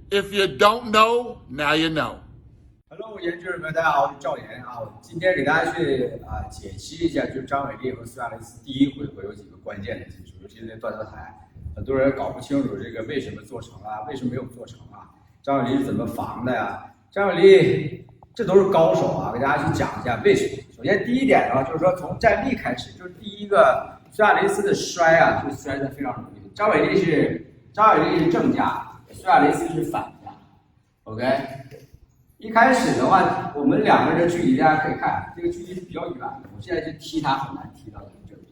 If you don't know, now you know. Hello， 研究人们，大家好，我是赵岩啊。我今天给大家去解析一下，就是张伟丽和苏亚雷斯第一回合有几个关键的技术，尤其是那断头台，很多人搞不清楚这个为什么做成啊，为什么没有做成啊？张伟丽是怎么防的呀？张伟丽这都是高手啊，给大家去讲一下为什么。首先第一点呢，就是说从站立开始，就是第一个苏亚雷斯的摔啊，就摔得非常容易。张伟丽是正架，苏亚雷斯是反架 ，OK。一开始的话，我们两个人距离，大家可以看，这个距离是比较远的。我现在去踢他很难踢到这里。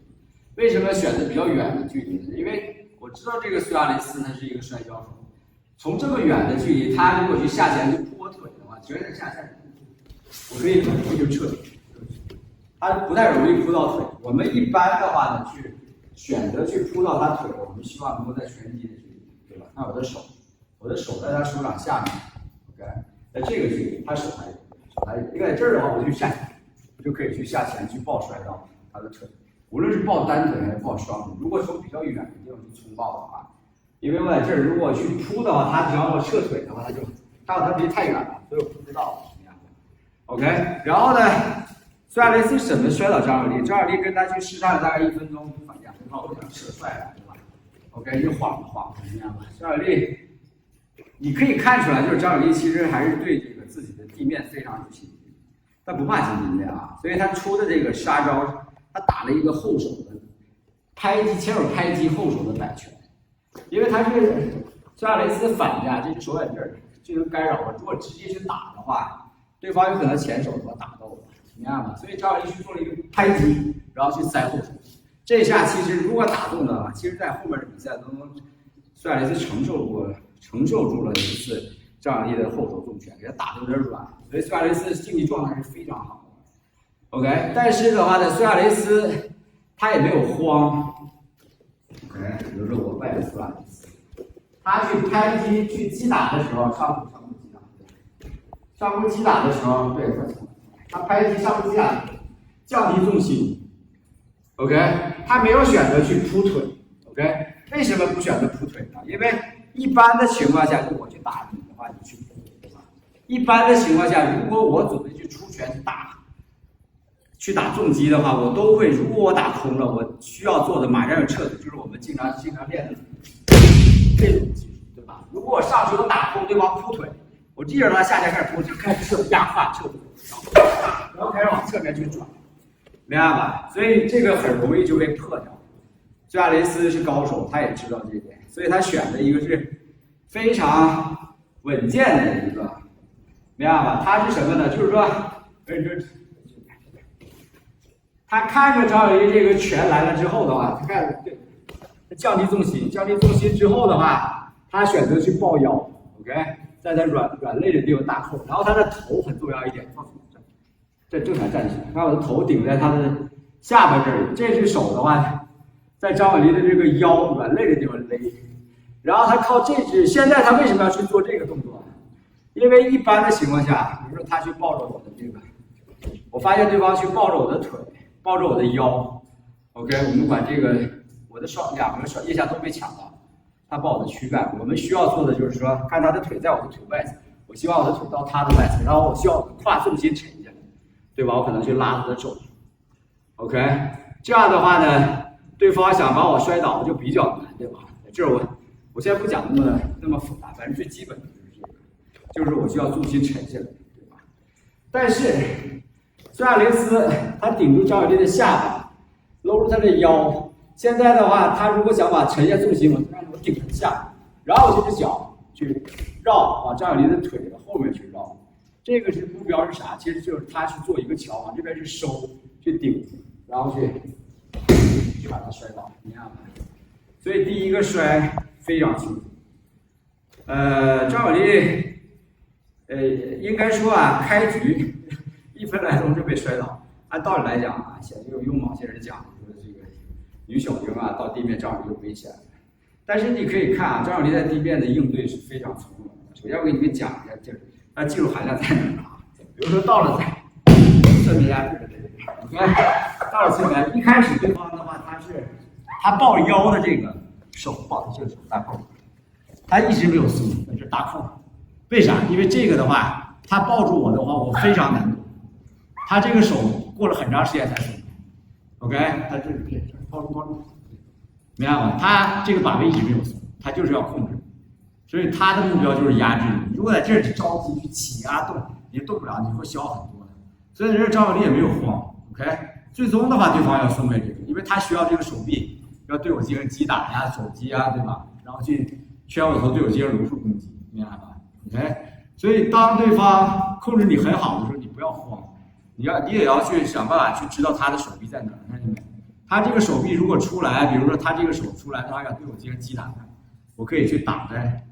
为什么选择比较远的距离呢？因为我知道这个苏亚雷斯他是一个摔跤手，从这么远的距离，他如果去下潜去扑我腿的话，绝对下线，我可以很容易就撤。他不太容易扑到腿。我们一般的话呢，去选择去扑到他腿，我们希望能够在拳击的距离，对吧？看我的手在他手掌下面 ，OK。在这个距离，他手还有，因为在这儿的话，我就下潜，我就可以去下潜去抱摔到他的腿，无论是抱单腿还是抱双腿。如果从比较远的地方去冲抱的话，因为我在这儿如果去扑的话，他只要我撤腿的话，他离太远了，所以我扑不到。OK， 然后呢，苏亚雷斯怎么摔倒张伟丽？张伟丽跟他去试探了大概1分钟，反2分钟，我想射帅了，对吧 ？OK， 就晃了晃，怎么样吧？张伟丽。你可以看出来，就是张伟丽其实还是对这个自己的地面非常有信心，他不怕近地面啊，所以他出的这个杀招，他打了一个后手的拍击，前手拍击，后手的摆拳，因为他是苏亚雷斯反架，这只手在这儿，就能干扰我。如果直接去打的话，对方有可能前手和我打斗了，明白吗？所以张伟丽去做了一个拍击，然后去塞后手，这下其实如果打中的话，其实在后面的比赛当中，苏亚雷斯承受住了一次张伟丽的后手重拳，给他打得有点软，所以苏亚雷斯的竞技状态是非常好的。OK， 但是的话呢，苏亚雷斯他也没有慌。OK， 比如说我拜苏亚雷斯，他去拍击去击打的时候，上步击打的时候，对，他拍击上步击打，降低重心。OK， 他没有选择去扑腿。OK， 为什么不选择扑腿呢？因为一般的情况下，如果去打你的话，你去扑，对吧？一般的情况下，如果我准备去出拳去打重击的话，我都会，如果我打空了，我需要做的马上要撤腿，就是我们经常练的这种技术，对吧？如果我上去我打空，对方扑腿，我记着他下潜开始扑，就开始撤压胯撤腿，然后开始往侧面去转，明白吧？所以这个很容易就被破掉。苏亚雷斯是高手，他也知道这一点，所以他选的一个是非常稳健的一个，明白吧？他是什么呢？就是说，他看着张伟丽这个拳来了之后的话，他看对，降低重心之后的话，他选择去抱腰 ，OK， 在他软肋的地方大扣，然后他的头很重要一点，这正常站起来，看我的头顶在他的下巴这里，这只手的话。在张伟丽的这个腰软肋的地方勒，然后他靠这只，现在他为什么要去做这个动作？因为一般的情况下，比如说他去抱着我的这个，我发现对方去抱着我的腿，抱着我的腰 ，OK， 我们管这个我的两个腋下都被抢到，他抱我的躯干，我们需要做的就是说，看他的腿在我的腿外侧，我希望我的腿到他的外侧，然后我需要胯重心沉下来，对吧？我可能去拉他的肘 ，OK， 这样的话呢。对方想把我摔倒就比较难，对吧？这我先不讲那么复杂，反正最基本的就是这个，就是我需要重心沉下来，对吧？但是苏亚雷斯他顶住张伟丽的下巴，搂住他的腰。现在的话，他如果想把沉下重心，我让我顶他下巴，然后我这只脚去绕，往张伟丽的腿的后面去绕。这个是目标是啥？其实就是他去做一个桥，往这边去收，去顶，然后去把他摔倒，明白吗？所以第一个摔非常清楚。张伟丽，应该说啊，开局1分来钟就被摔倒。按道理来讲啊，用某些人讲说这个女小兵啊到地面张伟丽就危险了。但是你可以看啊，张伟丽在地面的应对是非常从容的。首先我给你们讲一下，就是它技术含量在哪儿啊？比如说到了侧面压制的这个，到了侧面，一开始对方的话，他抱腰的这个手抱的这个手大扣，他一直没有松，这大扣为啥？因为这个的话，他抱住我的话，我非常难动。他这个手过了很长时间才松开 ，OK？ 他这抱住，明白吗？他这个把位一直没有松，他就是要控制，所以他的目标就是压制你。如果在这儿着急去起啊动，你动不了，你会消很多的。所以这张小丽也没有慌 ，OK？ 最终的话，对方要松开这个，因为他需要这个手臂要对我进行击打呀、手击啊，对吧？然后去圈我头，对我进行如数攻击，明白吧 ？OK？ 所以当对方控制你很好的时候，你不要慌，你也要去想办法去知道他的手臂在哪儿，看见没？他这个手臂如果出来，比如说他这个手出来的话要对我进行击打，我可以去挡在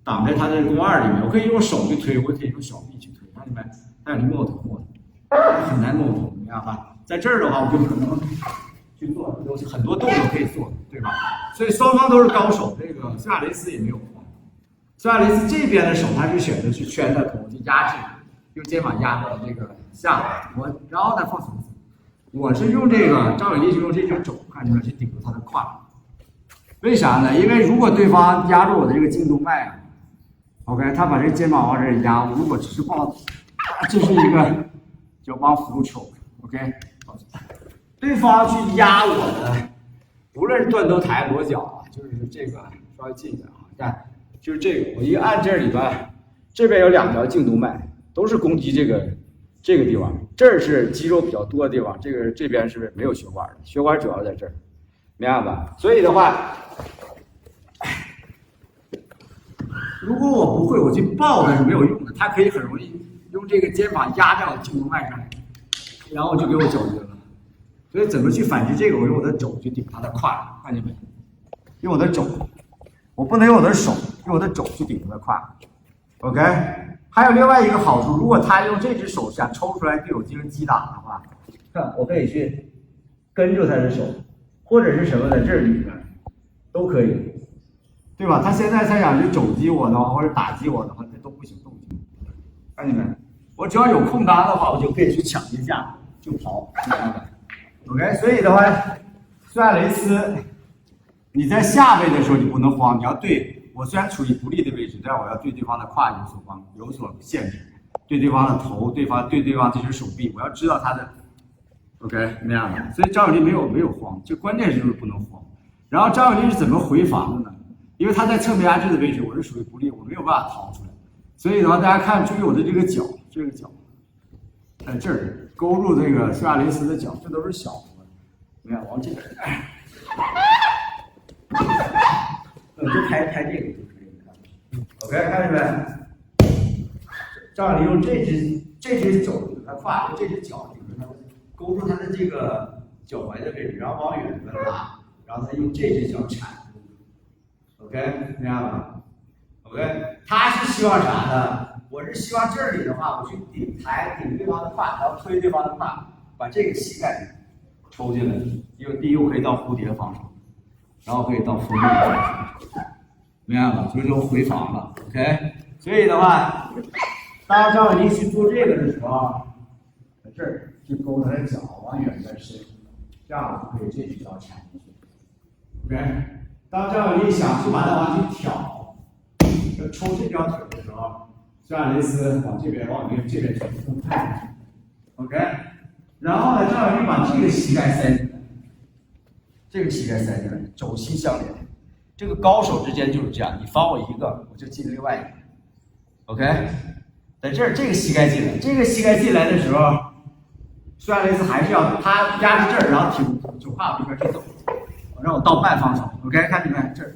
他的肱二里面，我可以用手去推，我也可以用小臂去推，看见没？他有摸我头，很难摸我头，明白吧？在这儿的话，我就可能去做，有很多动作可以做，对吧？所以双方都是高手，这个苏亚雷斯也没有慌。苏亚雷斯这边的手，他是选择去圈他头，去压制，用肩膀压到这个下巴，然后再放松。我是用这个张伟丽是用这只肘，看见没有？去顶住他的胯。为啥呢？因为如果对方压住我的这个颈动脉 ，OK， 他把这个肩膀往这里压，如果只是放，这是一个叫帮扶抽 ，OK。对方去压我的，无论是断头台、裸脚啊，就是这个稍微近一点啊，看，就是这个，我一按这里边，这边有2条颈动脉，都是攻击这个地方，这儿是肌肉比较多的地方，这边是没有血管的，血管主要在这儿，明白吧？所以的话，如果我不会，我去抱它是没有用的，它可以很容易用这个肩膀压在我颈动脉上，然后就给我搅晕了。所以怎么去反击这个？我用我的肘去顶他的胯，看见没？用我的肘，我不能用我的手，用我的肘去顶他的胯。OK， 还有另外一个好处，如果他用这只手想抽出来对我进行击打的话，看我可以去跟住他的手，或者是什么在这里边都可以，对吧？他现在想去肘击我的话，或者打击我的话，这都不行，都不行。看见没？我只要有空当的话，我就可以去抢一下就跑，明白吗？ OK， 所以的话，苏亚雷斯，你在下位的时候你不能慌，你要对我虽然处于不利的位置，但我要对对方的胯有所限制，对对方的头，对对方这只手臂，我要知道他的 OK 那样的。所以张伟丽没有慌，就关键就是不能慌。然后张伟丽是怎么回防的呢？因为他在侧面压制的位置，我是属于不利，我没有办法逃出来。所以的话，大家看注意我的这个脚，在这儿。 勾住这个苏亚雷斯的脚，这都是小的，你看往这边，就拍这个就可以了。OK， 看见没？张伟丽用这只手顶他胯，用这只脚顶着他，勾住他的这个脚踝的位置，然后往远处拉，然后再用这只脚铲住。OK， 明白吧 ？OK， 他是希望啥呢？ 我是希望这里的话，我去顶对方的胯，然后推对方的胯，把这个膝盖抽进来。因为第一我可以到蝴蝶防守，然后可以到封闭防守，明白吗？所以就回防了 ，OK。所以的话，当张伟丽去做这个的时候，在这儿去勾他的脚往远边伸，这样我可以这只脚铲进去 ，OK。当张伟丽想去把它往起挑，要抽这条腿的时候。 苏亚雷斯往这边这边去分派 ，OK， 然后呢，张伟丽把这个膝盖塞进来，这个膝盖塞进来，肘膝相连。这个高手之间就是这样，你防我一个，我就进另外一个 ，OK， 在这儿这个膝盖进来，这个膝盖进来的时候，苏亚雷斯还是要他压着这儿，然后就跨往这边去走，让我到半防守 ，OK， 看见没？这儿，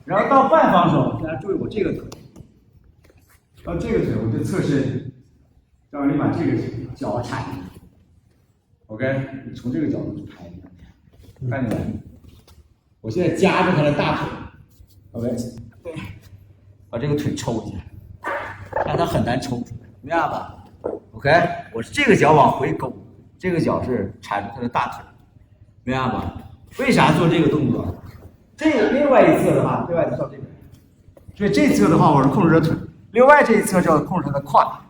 然后到半防守，大家注意我这个腿。 到这个腿，我就测试，让你把这个脚铲进去 ，OK， 你从这个角度去拍，看见没？我现在夹着他的大腿 ，OK， 对，把这个腿抽一下，让他很难抽出来，明白吧 ？OK， 我是这个脚往回勾，这个脚是铲住他的大腿，明白吧？为啥做这个动作？这个另外一侧的话，另外一侧到这边，所以这侧的话，我是控制着腿。 另外这一侧叫控制他的胯，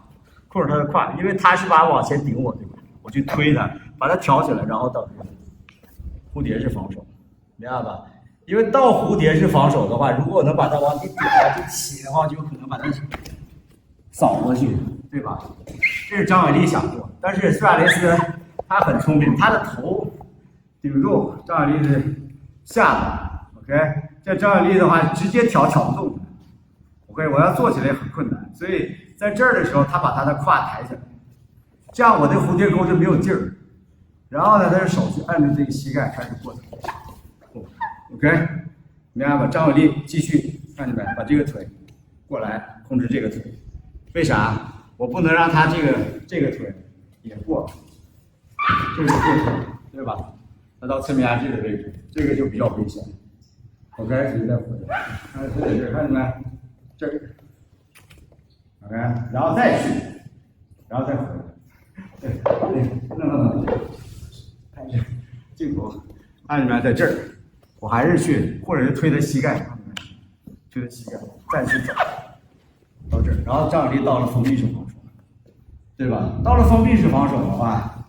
因为他是把往前顶我，对吧？我去推他，把他挑起来，然后到这里。蝴蝶式防守，明白吧？因为到蝴蝶式防守的话，如果我能把它往起顶，往起起的话，就有可能把它扫过去，对吧？这是张伟丽想做，但是苏亚雷斯他很聪明，他的头顶住张伟丽的下巴 ，OK， 这张伟丽的话直接挑不动 ，OK， 我要做起来很困难，所以在这儿的时候，他把他的胯抬起来，这样我的蝴蝶钩就没有劲儿。然后呢，他的手就按着这个膝盖开始过腿 ，OK， 明白吧？张伟丽继续，看见没？把这个腿过来控制这个腿，为啥？我不能让他这个腿也过，这个过腿，对吧？那到侧面压制的位置，这个就比较危险。OK， 直接再回来，看这在这儿，看见没？这儿 ，OK， 然后再去，然后再回来，对，弄。看这镜头，看见没？在这儿，我还是去，或者是推他膝盖，看见没？推他膝盖，再去走到这儿，然后张伟丽到了封闭式防守，对吧？到了封闭式防守的话，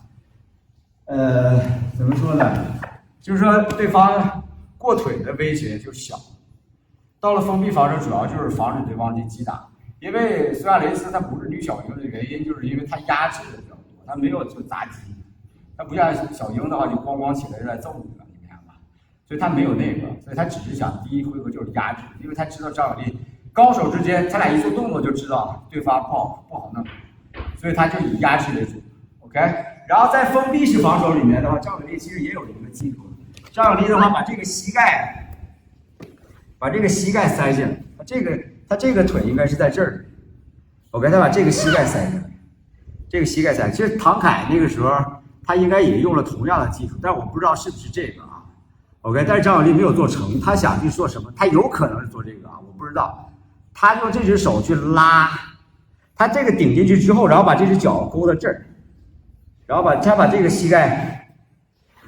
怎么说呢？就是说对方过腿的威胁就小。到了封闭防守，主要就是防止对方去击打，因为苏亚雷斯他不是女小鹰的原因，就是因为他压制的比较多，他没有就砸击。他不像小鹰的话，就咣起来就来揍你了，你明白吧？所以他没有那个，所以他只是想第一回合就是压制，因为他知道张伟丽高手之间，他俩一做动作就知道对方不好弄，所以他就以压制为主 ，OK。然后在封闭式防守里面的话，张伟丽其实也有一个技术，张伟丽的话把这个膝盖塞进来，他这个腿应该是在这儿 ，OK， 他把这个膝盖塞进来，这个膝盖塞，其实唐凯那个时候。他应该也用了同样的技术，但是我不知道是不是这个啊。OK， 但是张伟丽没有做成，他想去做什么？他有可能是做这个啊，我不知道。他用这只手去拉，他这个顶进去之后，然后把这只脚勾到这儿，然后他把这个膝盖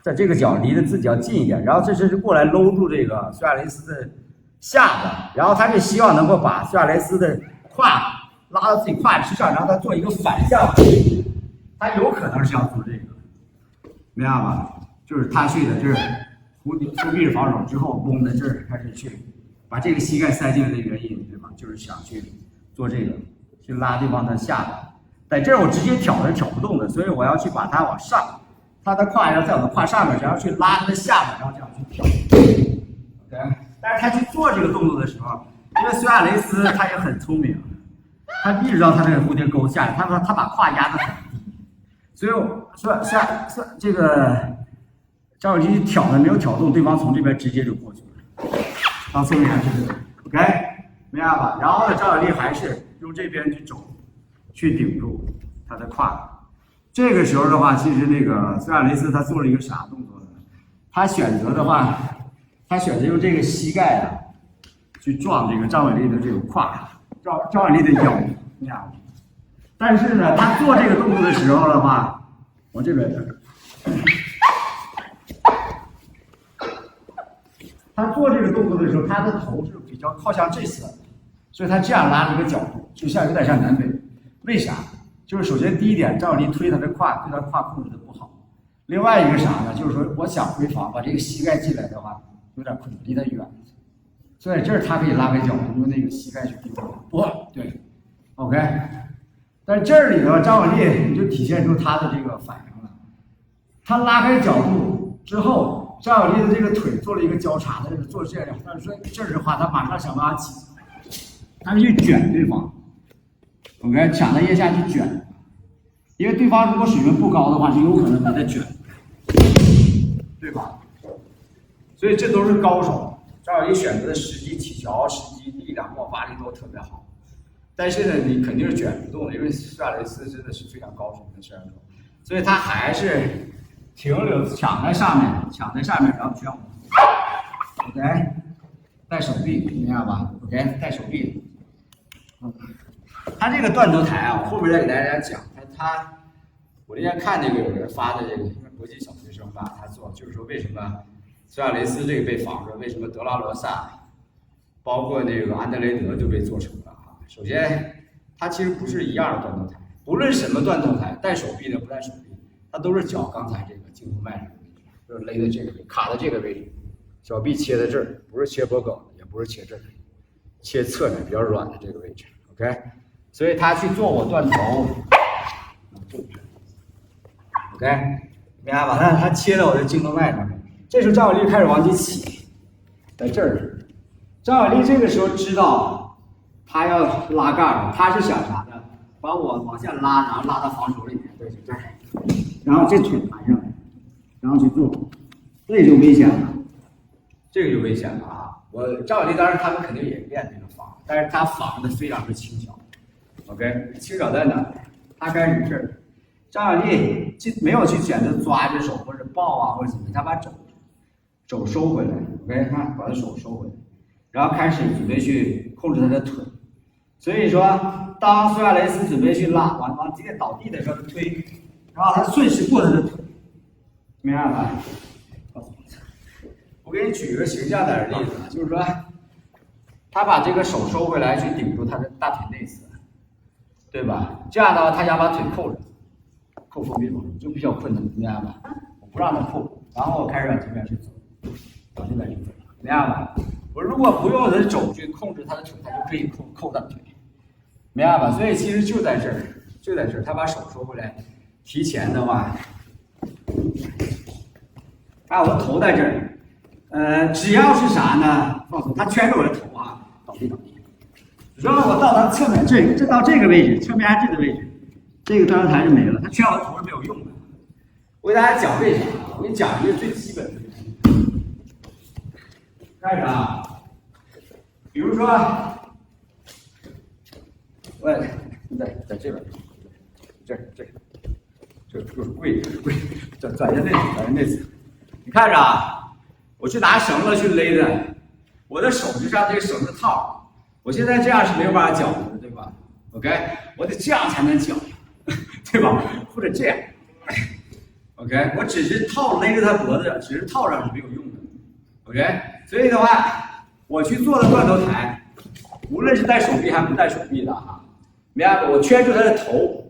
在这个脚离得自己要近一点，然后这是过来搂住这个苏亚雷斯的下巴，然后他是希望能够把苏亚雷斯的胯拉到自己胯之上，然后他做一个反向，他有可能是要做这个。明白吧？就是他去的，这是封闭式防守之后，嘣在这儿开始去把这个膝盖塞进来的原因，对吧？就是想去做这个，去拉对方的下巴。在这儿我直接挑是挑不动的，所以我要去把它往上，他的胯要在我的胯上面，然后去拉他的下巴，然后这样去挑。OK， 但是他去做这个动作的时候，因为苏亚雷斯他也很聪明，他意识到他这个蝴蝶钩下来，他把胯压得很低。所以我说这个张伟丽挑的没有挑动，对方从这边直接就过去了，到侧面是 OK， 明白吧？然后呢，张伟丽还是用这边去肘去顶住他的胯。这个时候的话，其实那个苏亚雷斯他做了一个啥动作呢？他选择的话，他选择用这个膝盖啊去撞这个张伟丽的这个胯，张伟丽的腰，明白吗？但是呢，他做这个动作的时候的话，往这边他做这个动作的时候，他的头是比较靠向这侧的，所以他这样拉了一个角度，就像有点像南北。为啥？就是首先第一点，张伟丽推他的胯，对他胯控制的不好。另外一个啥呢？就是说我想回防，把这个膝盖进来的话，有点困难，离他远。所以这儿他可以拉开角度，用那个膝盖去顶住。对 ，OK。但这儿里头，张伟丽你就体现出他的这个反应了。他拉开角度之后，张伟丽的这个腿做了一个交叉的，做这样。但是说这儿的话，他马上想办法起，他去卷对方。OK， 抢在腋下去卷，因为对方如果水平不高的话，就有可能把他卷，对吧？所以这都是高手。张伟丽选择的时机、起脚时机、力量、爆发力都特别好。但是呢，你肯定是卷不动的，因为苏亚雷斯真的是非常高手的选手，所以他还是停留抢在上面，然后卷我。OK， 带手臂，明白吧 ？OK， 带手臂。他这个断头台啊，我后面再给大家讲。我那天看那个有人发的这个国际小学生吧，他做就是说为什么苏亚雷斯这个被防着，为什么德拉罗萨，包括那个安德雷德就被做成了。首先，它其实不是一样的断头台，不论什么断头台，带手臂的不带手臂，它都是脚刚才这个胫骨脉这个位置，就是勒在这个位置，卡在这个位置，小臂切在这儿，不是切脖梗，也不是切这儿，切侧面比较软的这个位置 ，OK。所以他去做我断头，OK， 明白吧？他切到我的颈动脉上面，这时候张伟丽开始往起起，在这儿，张伟丽这个时候知道他要拉杠了，他是想啥呢？把我往下拉，然后拉到防守里面，对，就这儿，然后这腿盘上来，然后去做，这就危险了，这个就危险了啊！我张伟丽当然他们肯定也练这个防，但是他防的非常的轻巧 ，OK， 轻巧在哪？他开始这儿，张伟丽没有去选择抓着手或者抱啊或者怎么样，他把手收回来 ，OK， 看把他手收回来，然后开始准备去控制他的腿。所以说，当苏亚雷斯准备去拉往这个倒地的时候推，然后他顺势过他的腿，明白吧？我给你举一个形象点的例子啊，就是说，他把这个手收回来去顶住他的大腿内侧，对吧？这样的话，他想把腿扣着，扣封闭住就比较困难，明白吧？我不让他扣，然后我开始往这边去走，往这边去走，明白吧？我如果不用我的肘去控制他的腿，他就可以扣他的腿，明白吧？所以其实就在这儿，就在这儿，他把手收回来，提前的话，我的头在这儿，只要是啥呢？放松，他圈着我的头啊，倒地。如果我到他侧面这到这个位置，侧面这个位置，这个断头台是没了，他圈我的头是没有用的。我给大家讲为啥？我给你讲一个最基本的。开始啊，比如说，我在这边，这就是跪，转向内侧，你看着啊，我去拿绳子去勒的，我的手就像这个绳子套，我现在这样是没有办法绞的，对吧 ？OK， 我得这样才能绞，对吧？或者这样 ，OK， 我只是勒着他脖子，只是套上是没有用的 ，OK。所以的话，我去做的断头台，无论是带手臂还不带手臂的哈，明白吧？我圈住他的头，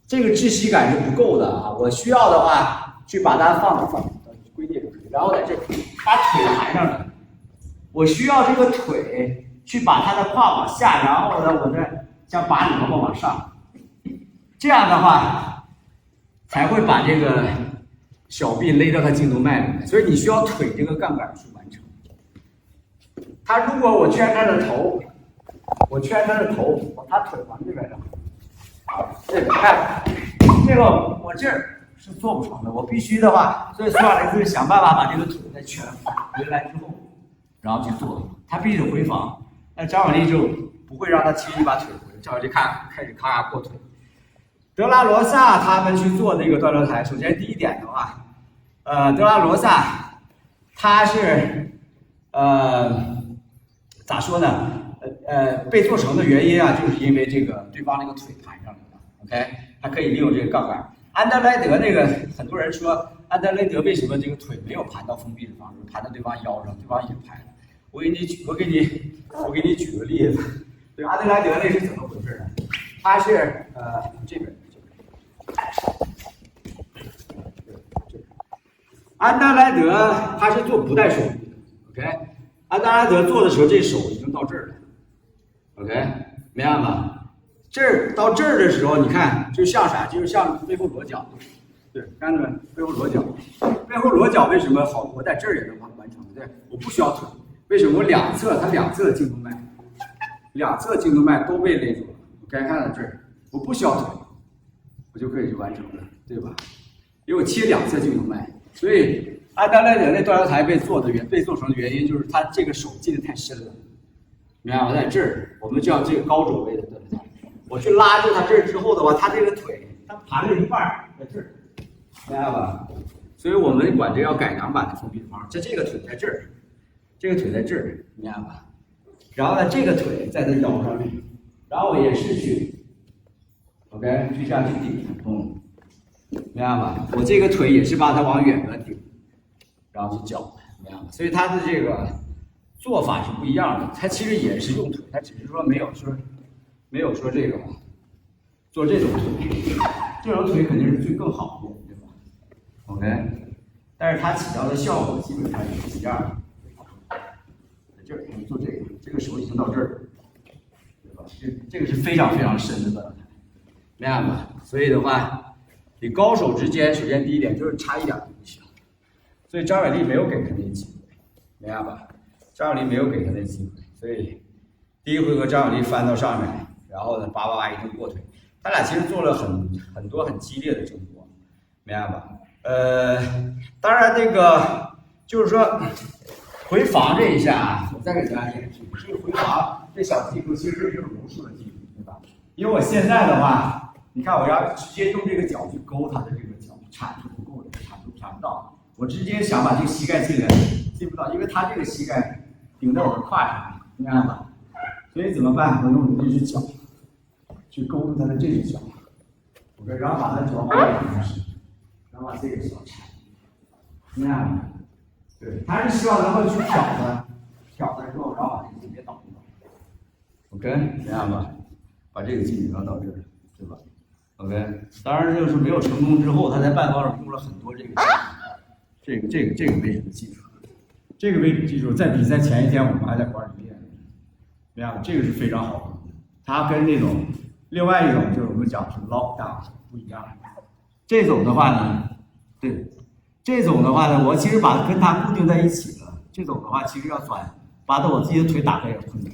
这个窒息感是不够的啊。我需要的话，去把它放归地，然后在这把腿抬上来。我需要这个腿去把他的胯往下，然后呢，我再像拔萝卜往上。这样的话，才会把这个小臂勒到他颈动脉里面。所以你需要腿这个杠杆去完成。他如果我圈他的头，他腿往这边上，这个看，这个我这儿是做不成的，我必须的话，所以苏亚雷斯想办法把这个腿再圈回来之后，然后去做，他必须得回防。那张伟丽就不会让他轻易把腿回，张伟丽开始咔咔过腿。德拉罗萨他们去做这个断头台，首先第一点的话，德拉罗萨他是咋说呢？被做成的原因啊，就是因为这个对方那个腿盘上来了 ，OK， 他可以利用这个杠杆。安德莱德那个很多人说，安德莱德为什么这个腿没有盘到封闭的方式，盘到对方腰上，对方也盘了。我给你举个例子，对安德莱德那是怎么回事呢？他是这边，安德莱德他是做不带手臂的 ，OK。安德莱德做的时候，这手已经到这儿了 ，OK， 明白吗？这儿到这儿的时候，你看就像啥？就是像背后裸脚，对，看到没？背后裸脚，背后裸脚为什么好？我在这儿也能完成，对，我不需要腿，为什么？我两侧颈动脉都被勒住了。我该看到这儿，我不需要腿，我就可以去完成了，对吧？因为我切两侧颈动脉，所以。安德莱德那断头台被做成的原因就是他这个手进的太深了，明白吗？在这儿，我们叫这个高肘位的断头台。我去拉住他这儿之后的话，他这个腿他盘了一半在这儿，明白吧？所以我们管这叫改良版的封闭方式。这个腿在这儿，这个腿在这儿，明白吧？然后呢，这个腿在他腰上面，然后我也是去 ，OK， 去这样去顶，明白吧？我这个腿也是把它往远了顶。然后去绞，明白吗？所以他的这个做法是不一样的。他其实也是用腿，他只是说没有说这个做这种腿，这种腿肯定是更好的，对吧 ？OK， 但是它起到的效果基本上也是一样的。在这儿做这个手已经到这儿，对吧？这个是非常非常深的断头台，明白吗？所以的话，你高手之间，首先第一点就是差一点就不行。所以张伟丽没有给他那机会，明白吧？张伟丽没有给他那机会，所以第一回合张伟丽翻到上面，然后呢，叭叭叭一顿过腿，他俩其实做了很多很激烈的争夺，明白吧？当然那个就是说回防这一下啊，我再给大家演示，这个回防这小技术其实就是柔术的技术，对吧？因为我现在的话，你看我要直接用这个脚去勾他的这个脚，铲是不够的，铲不到。我直接想把这个膝盖进来，进不到，因为他这个膝盖顶在我的胯上，明白吧？所以怎么办？我用我的这只脚去勾住他的这只脚，OK，然后把他的脚往外伸，然后把这个脚铲，明白吗？对，他是希望能够去挑他，挑他之后，然后把这个直接倒住，OK，明白吗？把这个技能到这儿，对吧 ？OK， 当然就是没有成功之后，他在半方上用了很多这个位置的技术，这个位置技术在比赛前一天我们还在馆里练，明白吗？这个是非常好的，它跟那种另外一种就是我们讲是 lock down 不一样。这种的话呢，对，这种的话呢，我其实把跟它固定在一起了。这种的话其实要把我自己的腿打开也困难，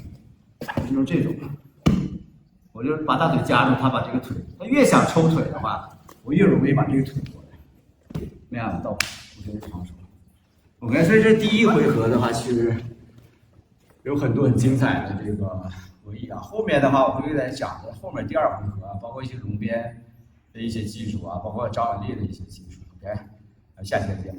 就用这种，我就把大腿夹住，他把这个腿，他越想抽腿的话，我越容易把这个腿过来，那样的到。我觉得长手。OK， 所以这第一回合的话，其实有很多很精彩的这个回忆啊。后面的话，我会给大家讲的，后面第二回合啊，包括一些龙边的一些技术啊，包括张伟丽的一些技术。OK，下期再见。